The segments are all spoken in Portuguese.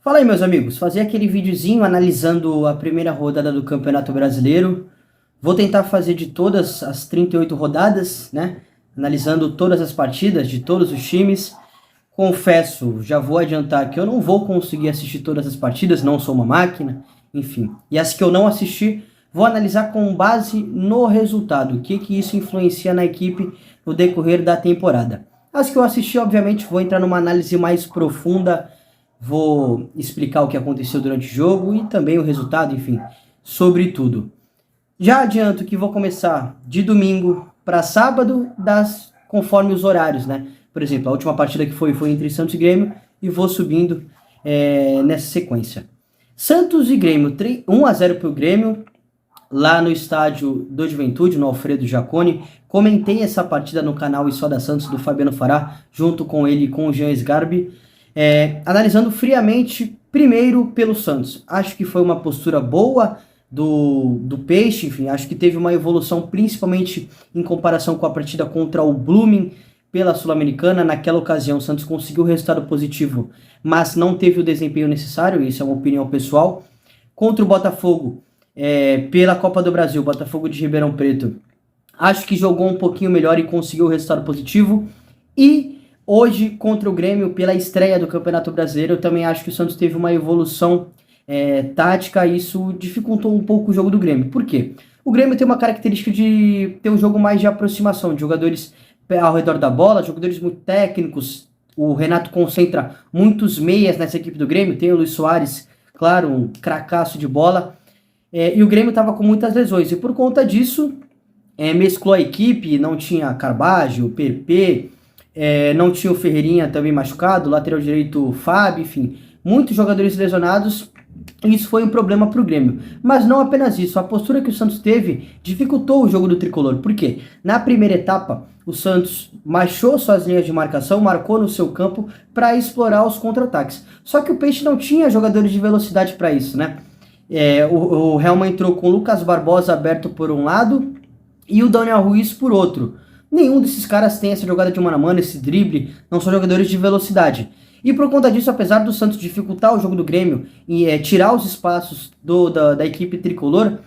Fala aí, meus amigos. Fazer aquele videozinho analisando a primeira rodada do Campeonato Brasileiro. Vou tentar fazer de todas as 38 rodadas, né? Analisando todas as partidas de todos os times. Confesso, já vou adiantar que eu não vou conseguir assistir todas as partidas, não sou uma máquina, enfim. E as que eu não assisti, vou analisar com base no resultado, o que isso influencia na equipe no decorrer da temporada. As que eu assisti, obviamente, vou entrar numa análise mais profunda. Vou explicar o que aconteceu durante o jogo e também o resultado, enfim, sobre tudo. Já adianto que vou começar de domingo para sábado, conforme os horários, né? Por exemplo, a última partida que foi entre Santos e Grêmio e vou subindo nessa sequência. Santos e Grêmio, 1-0 para o Grêmio, lá no estádio do Juventude, no Alfredo Jaconi. Comentei essa partida no canal Isso da Santos, do Fabiano Fará, junto com ele e com o Jean Sgarbi. Analisando friamente, primeiro pelo Santos. Acho que foi uma postura boa do Peixe, enfim, acho que teve uma evolução principalmente em comparação com a partida contra o Blooming pela Sul-Americana. Naquela ocasião o Santos conseguiu o resultado positivo, mas não teve o desempenho necessário, isso é uma opinião pessoal. Contra o Botafogo, pela Copa do Brasil, Botafogo de Ribeirão Preto, acho que jogou um pouquinho melhor e conseguiu o resultado positivo. E hoje, contra o Grêmio, pela estreia do Campeonato Brasileiro, eu também acho que o Santos teve uma evolução tática, e isso dificultou um pouco o jogo do Grêmio. Por quê? O Grêmio tem uma característica de ter um jogo mais de aproximação, de jogadores ao redor da bola, jogadores muito técnicos. O Renato concentra muitos meias nessa equipe do Grêmio, tem o Luis Soares, claro, um cracaço de bola, e o Grêmio estava com muitas lesões, e por conta disso, mesclou a equipe, não tinha Carbajo, PP, não tinha o Ferreirinha também machucado, lateral direito Fábio, enfim, muitos jogadores lesionados. Isso foi um problema para o Grêmio, mas não apenas isso. A postura que o Santos teve dificultou o jogo do Tricolor. Por quê? Na primeira etapa, o Santos baixou suas linhas de marcação, marcou no seu campo para explorar os contra-ataques. Só que o Peixe não tinha jogadores de velocidade para isso, né? O Helman entrou com o Lucas Barbosa aberto por um lado e o Daniel Ruiz por outro. Nenhum desses caras tem essa jogada de mano a mano, esse drible, não são jogadores de velocidade. E por conta disso, apesar do Santos dificultar o jogo do Grêmio e tirar os espaços da equipe tricolor,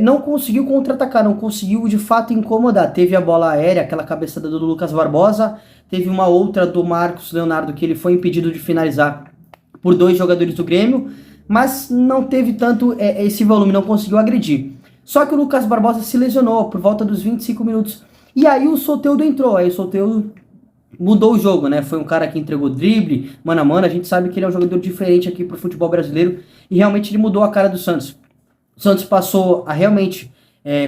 não conseguiu contra-atacar, não conseguiu de fato incomodar. Teve a bola aérea, aquela cabeçada do Lucas Barbosa, teve uma outra do Marcos Leonardo que ele foi impedido de finalizar por dois jogadores do Grêmio, mas não teve tanto esse volume, não conseguiu agredir. Só que o Lucas Barbosa se lesionou por volta dos 25 minutos. E aí o Soteldo entrou, aí o Soteldo mudou o jogo, né? Foi um cara que entregou drible, mano a mano. A gente sabe que ele é um jogador diferente aqui pro futebol brasileiro e realmente ele mudou a cara do Santos. O Santos passou a realmente,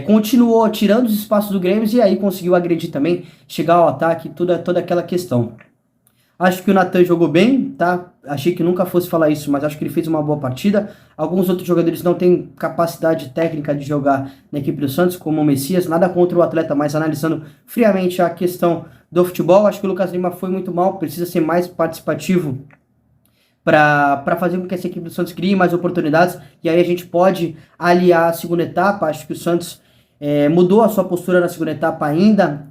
continuou tirando os espaços do Grêmio e aí conseguiu agredir também, chegar ao ataque, toda aquela questão. Acho que o Natan jogou bem, tá? Achei que nunca fosse falar isso, mas acho que ele fez uma boa partida. Alguns outros jogadores não têm capacidade técnica de jogar na equipe do Santos, como o Messias. Nada contra o atleta, mas analisando friamente a questão do futebol, acho que o Lucas Lima foi muito mal, precisa ser mais participativo para fazer com que essa equipe do Santos crie mais oportunidades. E aí a gente pode aliar a segunda etapa. Acho que o Santos mudou a sua postura na segunda etapa ainda,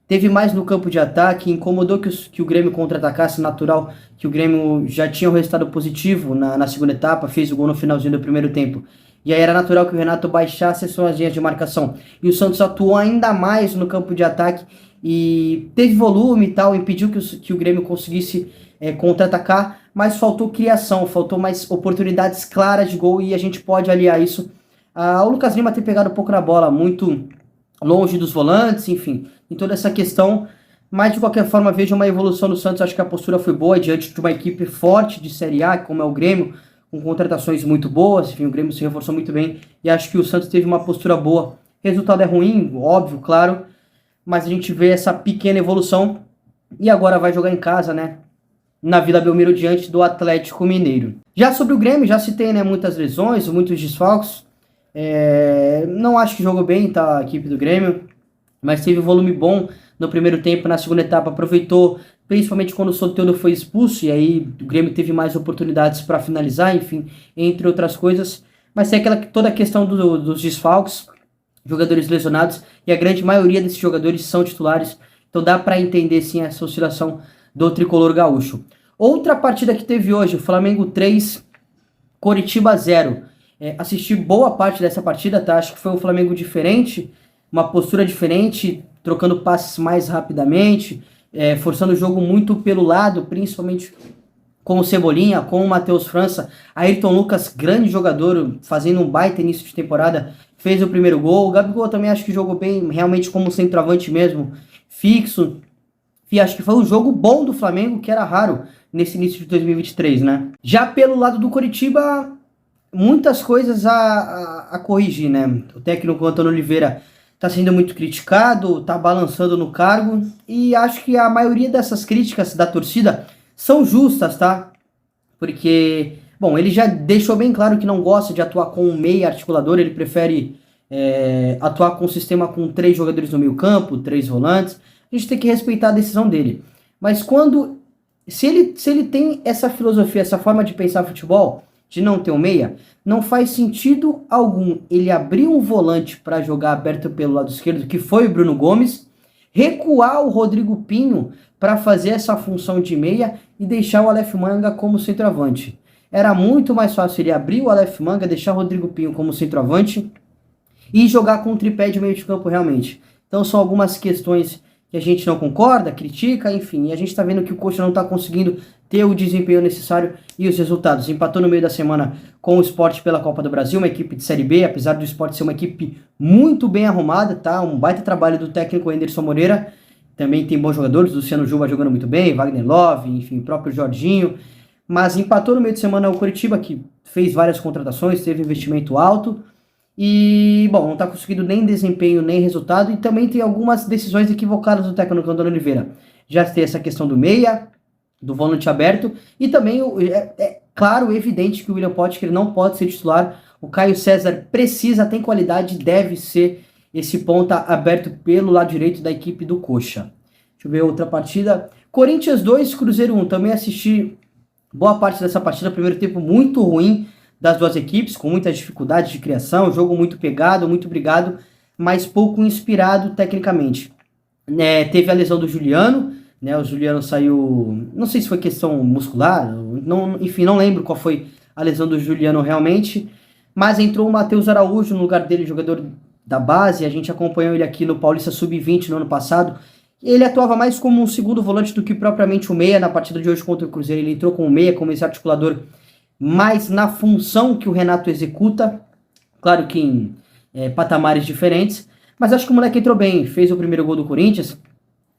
teve mais no campo de ataque, incomodou que o Grêmio contra-atacasse, natural que o Grêmio já tinha um resultado positivo na segunda etapa, fez o gol no finalzinho do primeiro tempo. E aí era natural que o Renato baixasse as suas linhas de marcação. E o Santos atuou ainda mais no campo de ataque e teve volume e tal, impediu que o Grêmio conseguisse contra-atacar, mas faltou criação, faltou mais oportunidades claras de gol e a gente pode aliar isso ao Lucas Lima ter pegado um pouco na bola, muito longe dos volantes, enfim, em toda essa questão. Mas de qualquer forma vejo uma evolução do Santos. Acho que a postura foi boa diante de uma equipe forte de Série A, como é o Grêmio, com contratações muito boas. Enfim, o Grêmio se reforçou muito bem e acho que o Santos teve uma postura boa. Resultado é ruim, óbvio, claro, mas a gente vê essa pequena evolução e agora vai jogar em casa, né, na Vila Belmiro diante do Atlético Mineiro. Já sobre o Grêmio, já citei, né, muitas lesões, muitos desfalques. Não acho que jogou bem, tá, a equipe do Grêmio, mas teve um volume bom no primeiro tempo. Na segunda etapa aproveitou, principalmente quando o Soteldo foi expulso, e aí o Grêmio teve mais oportunidades para finalizar, enfim, entre outras coisas. Mas tem toda a questão dos desfalques, jogadores lesionados, e a grande maioria desses jogadores são titulares, então dá para entender sim essa oscilação do tricolor gaúcho. Outra partida que teve hoje, Flamengo 3, Coritiba 0. Assisti boa parte dessa partida, tá? Acho que foi um Flamengo diferente, uma postura diferente, trocando passes mais rapidamente, forçando o jogo muito pelo lado, principalmente com o Cebolinha, com o Matheus França. Ayrton Lucas, grande jogador, fazendo um baita início de temporada, fez o primeiro gol. O Gabigol também acho que jogou bem, realmente como centroavante mesmo, fixo. E acho que foi um jogo bom do Flamengo, que era raro nesse início de 2023, né? Já pelo lado do Coritiba, muitas coisas a corrigir, né? O técnico Antônio Oliveira está sendo muito criticado, está balançando no cargo, e acho que a maioria dessas críticas da torcida são justas, tá? Porque, bom, ele já deixou bem claro que não gosta de atuar com um meia articulador, ele prefere atuar com um sistema com 3 jogadores no meio campo, 3 volantes. A gente tem que respeitar a decisão dele. Mas se ele tem essa filosofia, essa forma de pensar futebol, de não ter um meia, não faz sentido algum ele abrir um volante para jogar aberto pelo lado esquerdo, que foi o Bruno Gomes, recuar o Rodrigo Pinho para fazer essa função de meia e deixar o Aleph Manga como centroavante. Era muito mais fácil ele abrir o Aleph Manga, deixar o Rodrigo Pinho como centroavante e jogar com um tripé de meio de campo realmente. Então são algumas questões que a gente não concorda, critica, enfim, e a gente está vendo que o Coxa não está conseguindo ter o desempenho necessário e os resultados. Empatou no meio da semana com o Sport pela Copa do Brasil, uma equipe de Série B, apesar do Sport ser uma equipe muito bem arrumada, tá? Um baita trabalho do técnico Anderson Moreira, também tem bons jogadores, Luciano Juba jogando muito bem, Wagner Love, enfim, o próprio Jorginho, mas empatou no meio de semana o Coritiba, que fez várias contratações, teve investimento alto, e, bom, não está conseguindo nem desempenho, nem resultado, e também tem algumas decisões equivocadas do técnico Antônio Oliveira. Já tem essa questão do meia, do volante aberto, e também claro, evidente que o William Potker não pode ser titular, o Caio César precisa, tem qualidade, deve ser esse ponta aberto pelo lado direito da equipe do Coxa. Deixa eu ver outra partida. Corinthians 2, Cruzeiro 1, também assisti boa parte dessa partida, primeiro tempo muito ruim das duas equipes, com muitas dificuldades de criação, jogo muito pegado, muito brigado, mas pouco inspirado tecnicamente. Teve a lesão do Juliano, né? O Juliano saiu, não sei se foi questão muscular, enfim, não lembro qual foi a lesão do Juliano realmente, mas entrou o Matheus Araújo no lugar dele, jogador da base, a gente acompanhou ele aqui no Paulista Sub-20 no ano passado. Ele atuava mais como um segundo volante do que propriamente o meia. Na partida de hoje contra o Cruzeiro ele entrou como meia, como esse articulador, mais na função que o Renato executa, claro que em patamares diferentes, mas acho que o moleque entrou bem, fez o primeiro gol do Corinthians,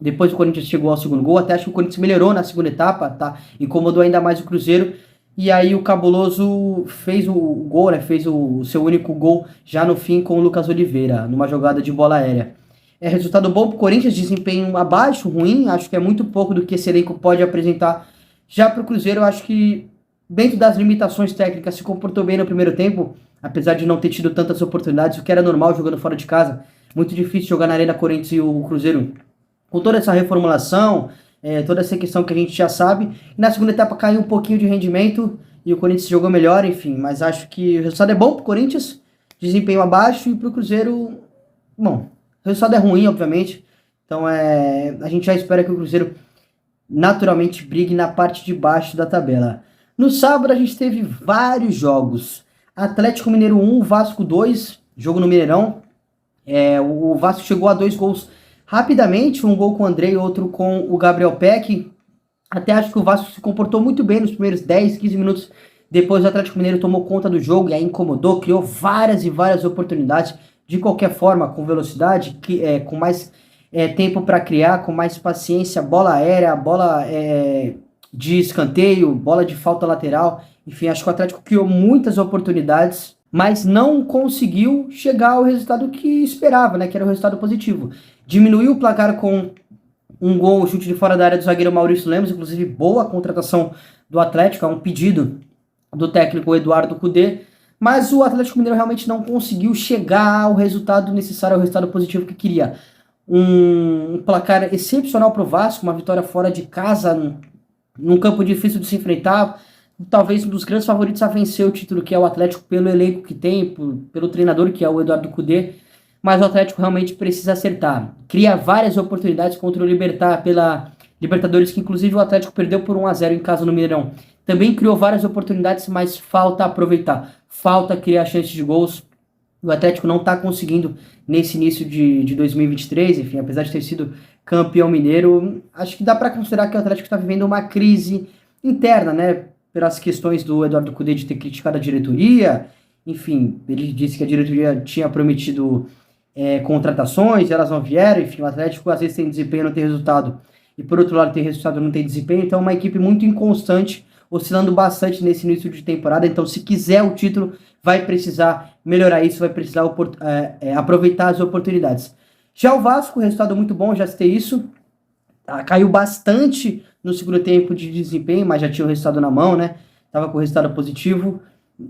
depois o Corinthians chegou ao segundo gol, até acho que o Corinthians melhorou na segunda etapa, tá? Incomodou ainda mais o Cruzeiro, e aí o Cabuloso fez o gol, né? Fez o seu único gol já no fim com o Lucas Oliveira, numa jogada de bola aérea. Resultado bom pro Corinthians, desempenho abaixo, ruim, acho que é muito pouco do que esse elenco pode apresentar. Já pro Cruzeiro, eu acho que dentro das limitações técnicas, se comportou bem no primeiro tempo, apesar de não ter tido tantas oportunidades, o que era normal jogando fora de casa. Muito difícil jogar na Arena Corinthians e o Cruzeiro com toda essa reformulação, toda essa questão que a gente já sabe. E na segunda etapa caiu um pouquinho de rendimento e o Corinthians jogou melhor, enfim. Mas acho que o resultado é bom pro Corinthians, desempenho abaixo, e pro Cruzeiro, bom, o resultado é ruim, obviamente. Então a gente já espera que o Cruzeiro naturalmente brigue na parte de baixo da tabela. No sábado a gente teve vários jogos. Atlético Mineiro 1, Vasco 2, jogo no Mineirão. O Vasco chegou a 2 gols rapidamente, um gol com o André e outro com o Gabriel Peck. Até acho que o Vasco se comportou muito bem nos primeiros 10, 15 minutos. Depois o Atlético Mineiro tomou conta do jogo e aí incomodou, criou várias e várias oportunidades. De qualquer forma, com velocidade, com mais tempo para criar, com mais paciência, bola aérea, bola de escanteio, bola de falta lateral, enfim, acho que o Atlético criou muitas oportunidades, mas não conseguiu chegar ao resultado que esperava, né, que era o resultado positivo. Diminuiu o placar com um gol, chute de fora da área do zagueiro Maurício Lemos, inclusive boa contratação do Atlético, é um pedido do técnico Eduardo Cudê, mas o Atlético Mineiro realmente não conseguiu chegar ao resultado necessário, ao resultado positivo que queria. Um placar excepcional para o Vasco, uma vitória fora de casa, num campo difícil de se enfrentar, talvez um dos grandes favoritos a vencer o título, que é o Atlético, pelo elenco que tem, pelo treinador, que é o Eduardo Cudê, mas o Atlético realmente precisa acertar. Cria várias oportunidades contra o Libertad pela Libertadores que inclusive o Atlético perdeu por 1-0 em casa no Mineirão. Também criou várias oportunidades, mas falta aproveitar, falta criar chances de gols. O Atlético não está conseguindo nesse início de 2023, enfim, apesar de ter sido campeão mineiro, acho que dá para considerar que o Atlético está vivendo uma crise interna, né? Pelas questões do Eduardo Cudê de ter criticado a diretoria, enfim, ele disse que a diretoria tinha prometido contratações, elas não vieram, enfim, o Atlético às vezes tem desempenho e não tem resultado, e por outro lado tem resultado e não tem desempenho, então é uma equipe muito inconstante, oscilando bastante nesse início de temporada, então se quiser o título, vai precisar melhorar isso, vai precisar aproveitar as oportunidades. Já o Vasco, resultado muito bom, já citei isso, caiu bastante no segundo tempo de desempenho, mas já tinha o resultado na mão, né? Tava com o resultado positivo,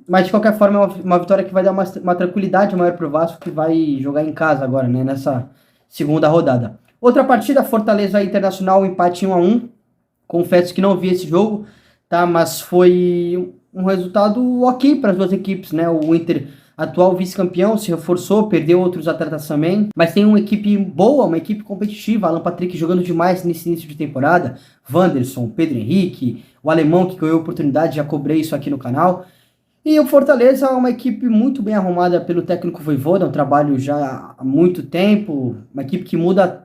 mas de qualquer forma é uma vitória que vai dar uma tranquilidade maior pro Vasco, que vai jogar em casa agora, né? Nessa segunda rodada. Outra partida, Fortaleza Internacional, empate 1-1. Confesso que não vi esse jogo, tá? Mas foi um resultado ok para as duas equipes, né? O Inter, atual vice-campeão, se reforçou, perdeu outros atletas também, mas tem uma equipe boa, uma equipe competitiva. Alan Patrick jogando demais nesse início de temporada, Wanderson, Pedro Henrique, o alemão que ganhou a oportunidade, já cobrei isso aqui no canal. E o Fortaleza é uma equipe muito bem arrumada pelo técnico Vojvoda, um trabalho já há muito tempo, uma equipe que muda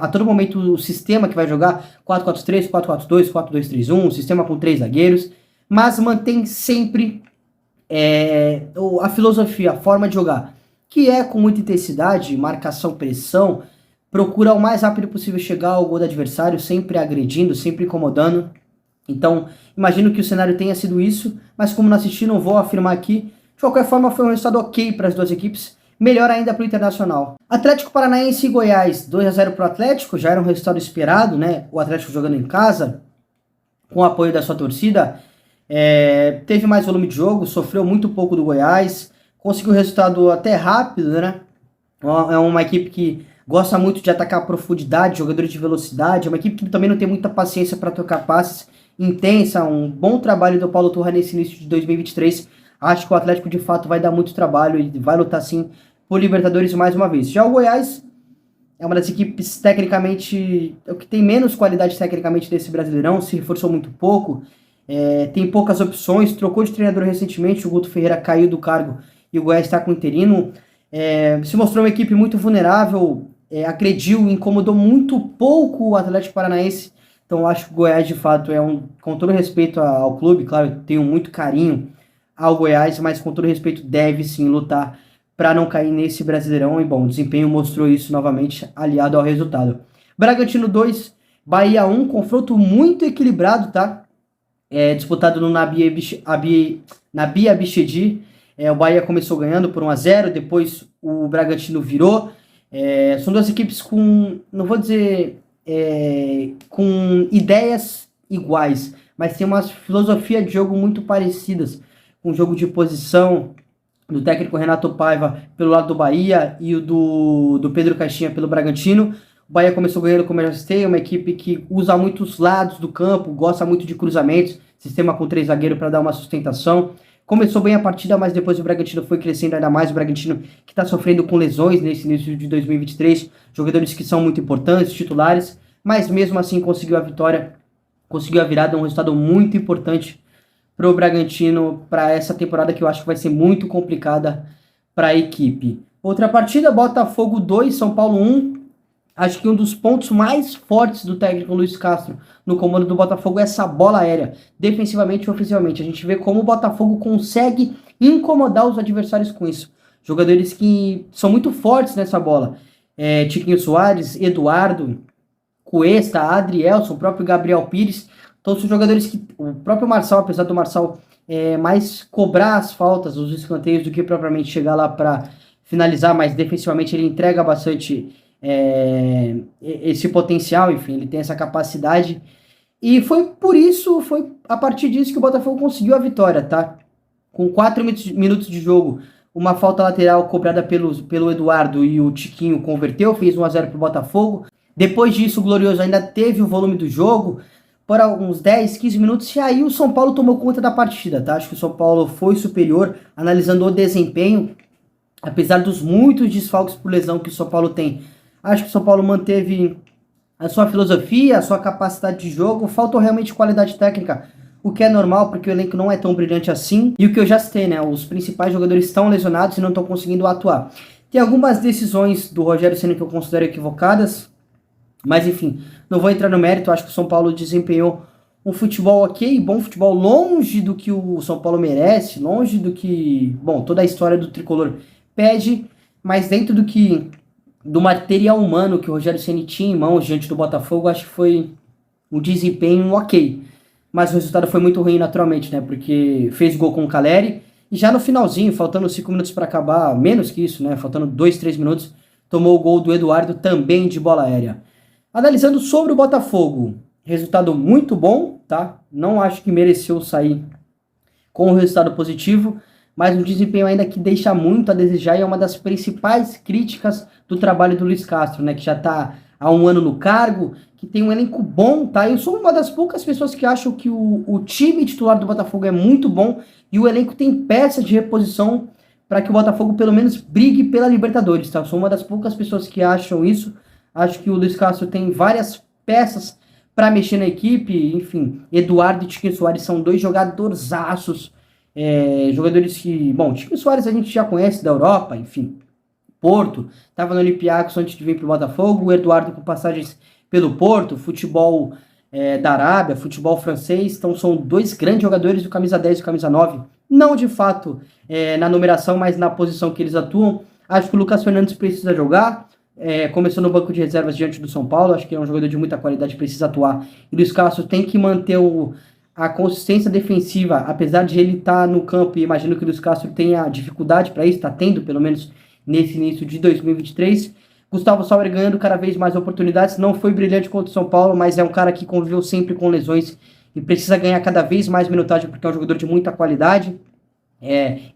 a todo momento o sistema que vai jogar, 4-4-3, 4-4-2, 4-2-3-1, um sistema com 3 zagueiros, mas mantém sempre a filosofia, a forma de jogar, que é com muita intensidade, marcação, pressão, procura o mais rápido possível chegar ao gol do adversário, sempre agredindo, sempre incomodando. Então, imagino que o cenário tenha sido isso, mas como não assisti, não vou afirmar aqui. De qualquer forma, foi um resultado ok para as duas equipes, melhor ainda para o Internacional. Atlético Paranaense e Goiás, 2-0 para o Atlético, já era um resultado esperado, né? O Atlético jogando em casa, com o apoio da sua torcida, teve mais volume de jogo, sofreu muito pouco do Goiás, conseguiu o resultado até rápido, né? É uma equipe que gosta muito de atacar a profundidade, jogadores de velocidade, é uma equipe que também não tem muita paciência para trocar passes, intensa, um bom trabalho do Paulo Turra nesse início de 2023. Acho que o Atlético de fato vai dar muito trabalho e vai lutar sim por Libertadores mais uma vez. Já o Goiás é uma das equipes tecnicamente, o que tem menos qualidade tecnicamente desse Brasileirão, se reforçou muito pouco, tem poucas opções, trocou de treinador recentemente, o Guto Ferreira caiu do cargo e o Goiás está com o interino, se mostrou uma equipe muito vulnerável, agrediu, incomodou muito pouco o Atlético Paranaense. Então eu acho que o Goiás de fato com todo respeito ao clube, claro, eu tenho muito carinho ao Goiás, mas com todo respeito deve sim lutar para não cair nesse Brasileirão. E bom, o desempenho mostrou isso novamente, aliado ao resultado. Bragantino 2, Bahia 1, confronto muito equilibrado, tá? Disputado no Nabi Abichedi. O Bahia começou ganhando por 1-0, depois o Bragantino virou. São duas equipes com, não vou dizer com ideias iguais, mas tem uma filosofia de jogo muito parecidas, com o jogo de posição do técnico Renato Paiva pelo lado do Bahia e o do Pedro Caixinha pelo Bragantino. O Bahia começou ganhando, como eu já citei, uma equipe que usa muitos lados do campo, gosta muito de cruzamentos, sistema com 3 zagueiros para dar uma sustentação. Começou bem a partida, mas depois o Bragantino foi crescendo ainda mais. O Bragantino que está sofrendo com lesões nesse início de 2023. Jogadores que são muito importantes, titulares. Mas mesmo assim conseguiu a vitória, conseguiu a virada. Um resultado muito importante para o Bragantino, para essa temporada que eu acho que vai ser muito complicada para a equipe. Outra partida, Botafogo 2, São Paulo 1. Acho que um dos pontos mais fortes do técnico Luiz Castro no comando do Botafogo é essa bola aérea, defensivamente e ofensivamente. A gente vê como o Botafogo consegue incomodar os adversários com isso. Jogadores que são muito fortes nessa bola. Tiquinho Soares, Eduardo, Cuesta, Adrielson, o próprio Gabriel Pires. Então são jogadores que o próprio Marçal, apesar do Marçal mais cobrar as faltas, os escanteios, do que propriamente chegar lá para finalizar, mas defensivamente ele entrega bastante esse potencial, enfim, ele tem essa capacidade, e foi a partir disso que o Botafogo conseguiu a vitória, tá? Com 4 minutos de jogo, uma falta lateral cobrada pelo Eduardo e o Tiquinho converteu, fez 1-0 pro Botafogo. Depois disso o Glorioso ainda teve o volume do jogo por uns 10, 15 minutos, e aí o São Paulo tomou conta da partida, tá? Acho que o São Paulo foi superior, analisando o desempenho, apesar dos muitos desfalques por lesão que o São Paulo tem. Acho que o São Paulo manteve a sua filosofia, a sua capacidade de jogo, faltou realmente qualidade técnica, o que é normal porque o elenco não é tão brilhante assim. E o que eu já citei, né? Os principais jogadores estão lesionados e não estão conseguindo atuar. Tem algumas decisões do Rogério Ceni que eu considero equivocadas, mas enfim, não vou entrar no mérito. Acho que o São Paulo desempenhou um futebol ok, bom futebol, longe do que o São Paulo merece, longe do que, bom, toda a história do tricolor pede, mas dentro do material humano que o Rogério Ceni tinha em mãos diante do Botafogo, acho que foi um desempenho ok. Mas o resultado foi muito ruim naturalmente, né? Porque fez gol com o Caleri e já no finalzinho, faltando 5 minutos para acabar, menos que isso, né? Faltando 2, 3 minutos, tomou o gol do Eduardo também de bola aérea. Analisando sobre o Botafogo, resultado muito bom, tá? Não acho que mereceu sair com um resultado positivo, mas um desempenho ainda que deixa muito a desejar e é uma das principais críticas do trabalho do Luiz Castro, né? Que já está há um ano no cargo, que tem um elenco bom, tá? Eu sou uma das poucas pessoas que acham que o time titular do Botafogo é muito bom e o elenco tem peças de reposição para que o Botafogo pelo menos brigue pela Libertadores, tá? Eu sou uma das poucas pessoas que acham isso. Acho que o Luiz Castro tem várias peças para mexer na equipe, enfim. Eduardo e Tiquinho Soares são dois jogadorzaços, jogadores que, bom, Tiquinho Soares a gente já conhece da Europa, enfim. Porto, estava no Olympiacos antes de vir para o Botafogo, o Eduardo com passagens pelo Porto, futebol da Arábia, futebol francês, então são dois grandes jogadores do camisa 10 e camisa 9, não de fato na numeração, mas na posição que eles atuam. Acho que o Lucas Fernandes precisa jogar, começou no banco de reservas diante do São Paulo, acho que é um jogador de muita qualidade, precisa atuar, e o Luiz Castro tem que manter a consistência defensiva, apesar de ele estar no campo, e imagino que o Luiz Castro tenha dificuldade para isso, está tendo pelo menos nesse início de 2023. Gustavo Sauer ganhando cada vez mais oportunidades, não foi brilhante contra o São Paulo, mas é um cara que conviveu sempre com lesões e precisa ganhar cada vez mais minutagem porque é um jogador de muita qualidade.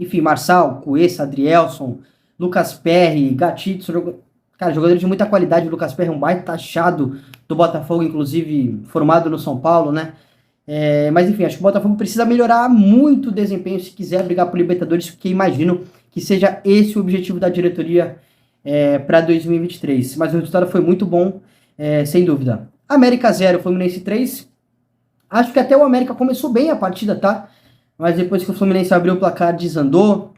Enfim, Marçal, Cuesta, Adrielson, Lucas Perry, Gatito, cara, jogador de muita qualidade. O Lucas Perry é um baita achado do Botafogo, inclusive formado no São Paulo, né? Mas enfim, acho que o Botafogo precisa melhorar muito o desempenho se quiser brigar por Libertadores, porque imagino que seja esse o objetivo da diretoria para 2023. Mas o resultado foi muito bom, sem dúvida. América 0, Fluminense 3. Acho que até o América começou bem a partida, tá? Mas depois que o Fluminense abriu o placar, desandou.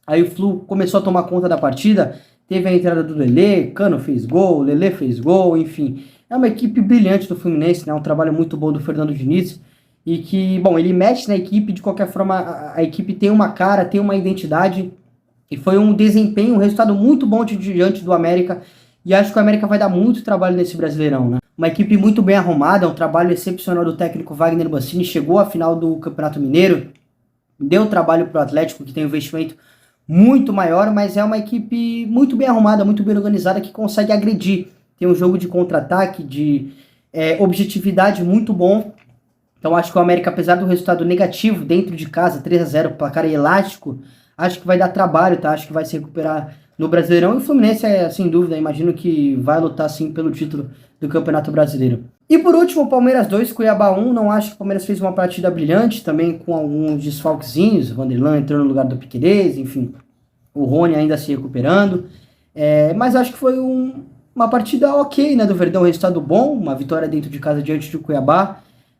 Aí o Flu começou a tomar conta da partida. Teve a entrada do Lelê, Cano fez gol, Lelê fez gol, enfim. É uma equipe brilhante do Fluminense, né? Um trabalho muito bom do Fernando Diniz. E que, bom, ele mexe na equipe, de qualquer forma, a equipe tem uma cara, tem uma identidade. E foi um desempenho, um resultado muito bom diante do América. E acho que o América vai dar muito trabalho nesse Brasileirão, né? Uma equipe muito bem arrumada, um trabalho excepcional do técnico Wagner Mancini. Chegou à final do Campeonato Mineiro, deu trabalho para o Atlético, que tem um investimento muito maior, mas é uma equipe muito bem arrumada, muito bem organizada, que consegue agredir. Tem um jogo de contra-ataque, de objetividade muito bom. Então acho que o América, apesar do resultado negativo dentro de casa, 3-0, placar elástico, acho que vai dar trabalho, tá? Acho que vai se recuperar no Brasileirão. E o Fluminense, sem dúvida, imagino que vai lutar sim pelo título do Campeonato Brasileiro. E por último, Palmeiras 2, Cuiabá 1. Não acho que o Palmeiras fez uma partida brilhante, também com alguns desfalquezinhos. O Vanderlan entrou no lugar do Piquerez, enfim. O Rony ainda se recuperando. Mas acho que foi uma partida ok, né, do Verdão. Resultado bom, uma vitória dentro de casa diante do Cuiabá.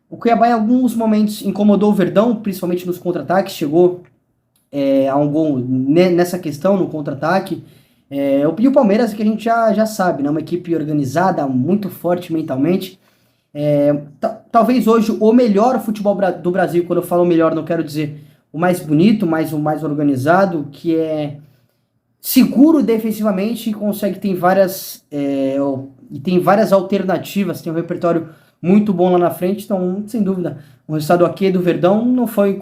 O Cuiabá em alguns momentos incomodou o Verdão, principalmente nos contra-ataques. Chegou a um gol nessa questão, no contra-ataque. E o Palmeiras, que a gente já sabe, né? Uma equipe organizada, muito forte mentalmente. Talvez hoje o melhor futebol do Brasil, quando eu falo melhor, não quero dizer o mais bonito, mas o mais organizado, que é seguro defensivamente e consegue ter várias alternativas, tem um repertório muito bom lá na frente. Então, sem dúvida, o resultado aqui do Verdão não foi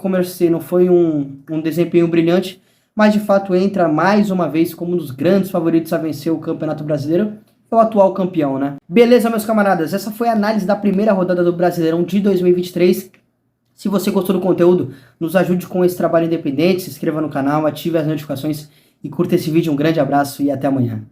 não foi um desempenho brilhante, mas de fato entra mais uma vez como um dos grandes favoritos a vencer o Campeonato Brasileiro, é o atual campeão, né? Beleza, meus camaradas, essa foi a análise da primeira rodada do Brasileirão de 2023. Se você gostou do conteúdo, nos ajude com esse trabalho independente, se inscreva no canal, ative as notificações e curta esse vídeo. Um grande abraço e até amanhã.